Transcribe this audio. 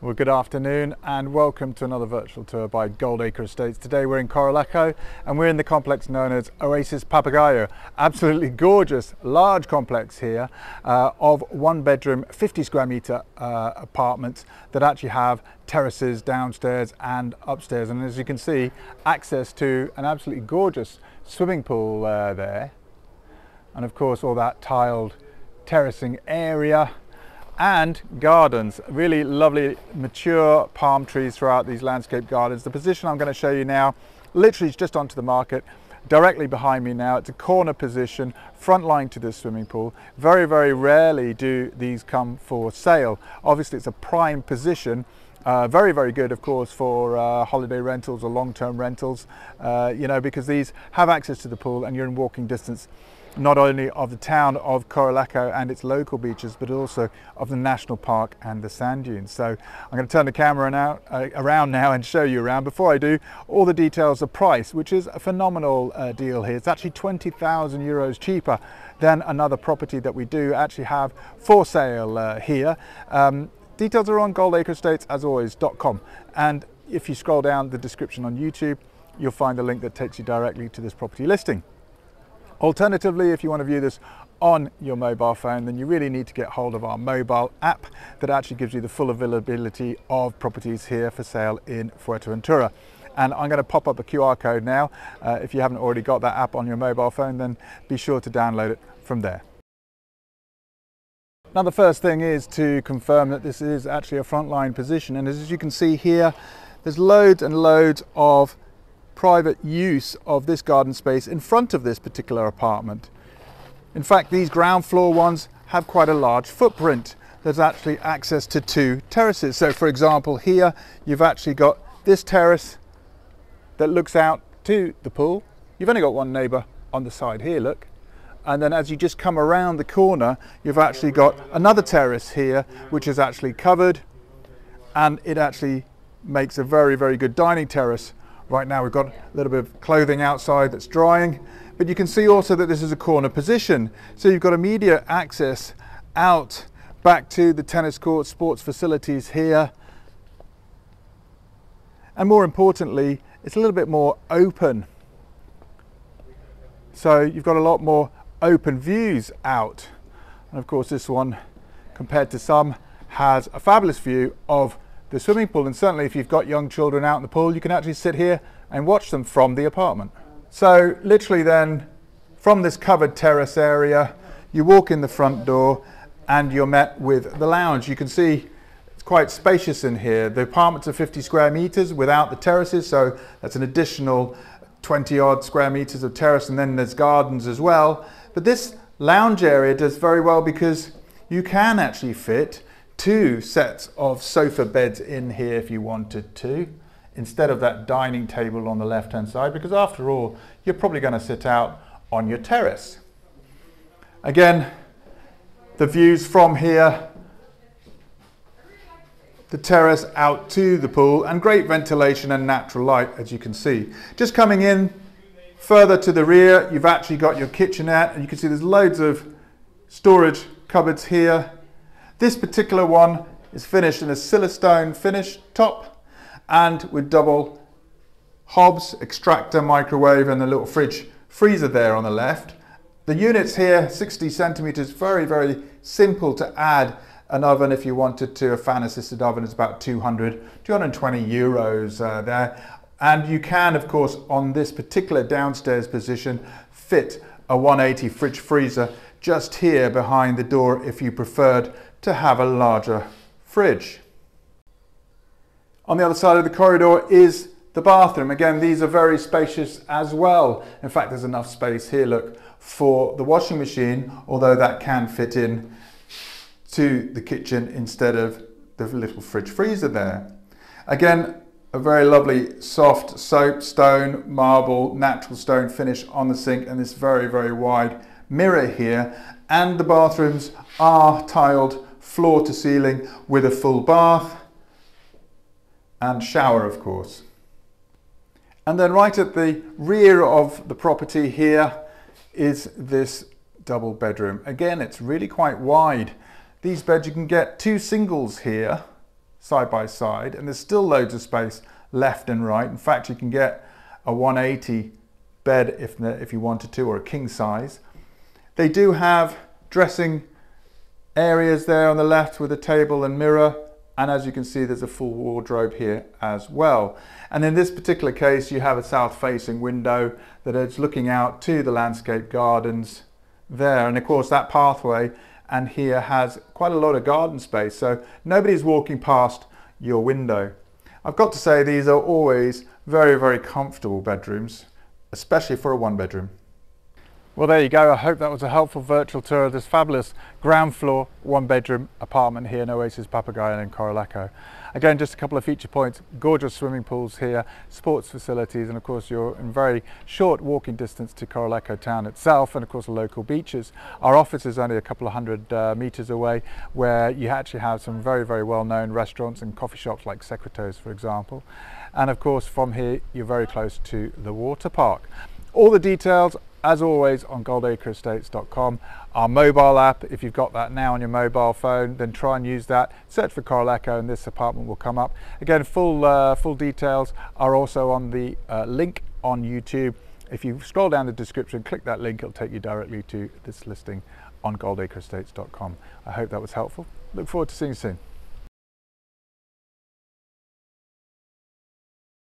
Well, good afternoon and welcome to another virtual tour by Goldacre Estates. Today we're in Corralejo and we're in the complex known as Oasis Papagayo. Absolutely gorgeous, large complex here of one bedroom, 50 square metre apartments that actually have terraces downstairs and upstairs. And as you can see, access to an absolutely gorgeous swimming pool there. And of course, all that tiled terracing area. And gardens, really lovely mature palm trees throughout these landscape gardens. The position I'm going to show you now literally is just onto the market, directly behind me now. It's a corner position, front line to the swimming pool. Very, very rarely do these come for sale. Obviously it's a prime position. Very, very good, of course, for holiday rentals or long-term rentals, because these have access to the pool and you're in walking distance not only of the town of Corralejo and its local beaches, but also of the national park and the sand dunes. So I'm going to turn the camera around now and show you around. Before I do, all the details of price, which is a phenomenal deal here. It's actually 20,000 euros cheaper than another property that we do actually have for sale here. Details are on goldacreestates, as always.com, and if you scroll down the description on YouTube, you'll find a link that takes you directly to this property listing. Alternatively, if you want to view this on your mobile phone, then you really need to get hold of our mobile app that actually gives you the full availability of properties here for sale in Fuerteventura. And I'm going to pop up a QR code now. If you haven't already got that app on your mobile phone, then be sure to download it from there. Now, the first thing is to confirm that this is actually a frontline position, and as you can see here, there's loads and loads of private use of this garden space in front of this particular apartment. In fact, these ground floor ones have quite a large footprint. There's actually access to two terraces. So for example, here you've actually got this terrace that looks out to the pool. You've only got one neighbour on the side here, look. And then as you just come around the corner, you've actually got another terrace here, which is actually covered, and it actually makes a very, very good dining terrace. Right now we've got a little bit of clothing outside that's drying, but you can see also that this is a corner position. So you've got immediate access out back to the tennis court, sports facilities here. And more importantly, it's a little bit more open. So you've got a lot more open views out. And of course this one, compared to some, has a fabulous view of the swimming pool, and certainly if you've got young children out in the pool, you can actually sit here and watch them from the apartment. So literally then, from this covered terrace area, you walk in the front door and you're met with the lounge. You can see it's quite spacious in here. The apartments are 50 square meters without the terraces, so that's an additional 20 odd square meters of terrace, and then there's gardens as well. But this lounge area does very well because you can actually fit two sets of sofa beds in here if you wanted to, instead of that dining table on the left hand side, because after all, you're probably going to sit out on your terrace. Again, the views from here, the terrace out to the pool, and great ventilation and natural light, as you can see. Just coming in further to the rear, you've actually got your kitchenette, and you can see there's loads of storage cupboards here. This particular one is finished in a silestone finish top and with double hobs, extractor, microwave, and a little fridge freezer there on the left. The units here, 60 centimeters, very, very simple to add an oven if you wanted to. A fan assisted oven is about 220 euros there. And you can, of course, on this particular downstairs position, fit a 180 fridge freezer just here behind the door if you preferred to have a larger fridge. On the other side of the corridor is the bathroom. Again, these are very spacious as well. In fact, there's enough space here, look, for the washing machine, although that can fit in to the kitchen instead of the little fridge freezer there. Again, a very lovely soft soap, stone, marble, natural stone finish on the sink, and this very, very wide mirror here. And the bathrooms are tiled floor to ceiling with a full bath and shower, of course. And then right at the rear of the property here is this double bedroom. Again, it's really quite wide. These beds, you can get two singles here, side by side, and there's still loads of space left and right. In fact, you can get a 180 bed if you wanted to, or a king size. They do have dressing areas there on the left with a table and mirror, and as you can see, there's a full wardrobe here as well. And in this particular case, you have a south-facing window that is looking out to the landscape gardens there, and of course that pathway and here has quite a lot of garden space, so nobody's walking past your window. I've got to say, these are always very, very comfortable bedrooms, especially for a one-bedroom. Well, there you go. I hope that was a helpful virtual tour of this fabulous ground floor one-bedroom apartment here in Oasis Papagayo in Corralejo. Again, just a couple of feature points: gorgeous swimming pools here, sports facilities, and of course you're in very short walking distance to Corralejo town itself, and of course the local beaches. Our office is only a couple of hundred meters away, where you actually have some very, very well-known restaurants and coffee shops like Secreto's, for example. And of course from here you're very close to the water park. All the details, as always, on goldacreestates.com. Our mobile app, if you've got that now on your mobile phone, then try and use that. Search for Corralejo and this apartment will come up. Again, full details are also on the link on YouTube. If you scroll down the description, click that link, it'll take you directly to this listing on goldacreestates.com. I hope that was helpful. Look forward to seeing you soon.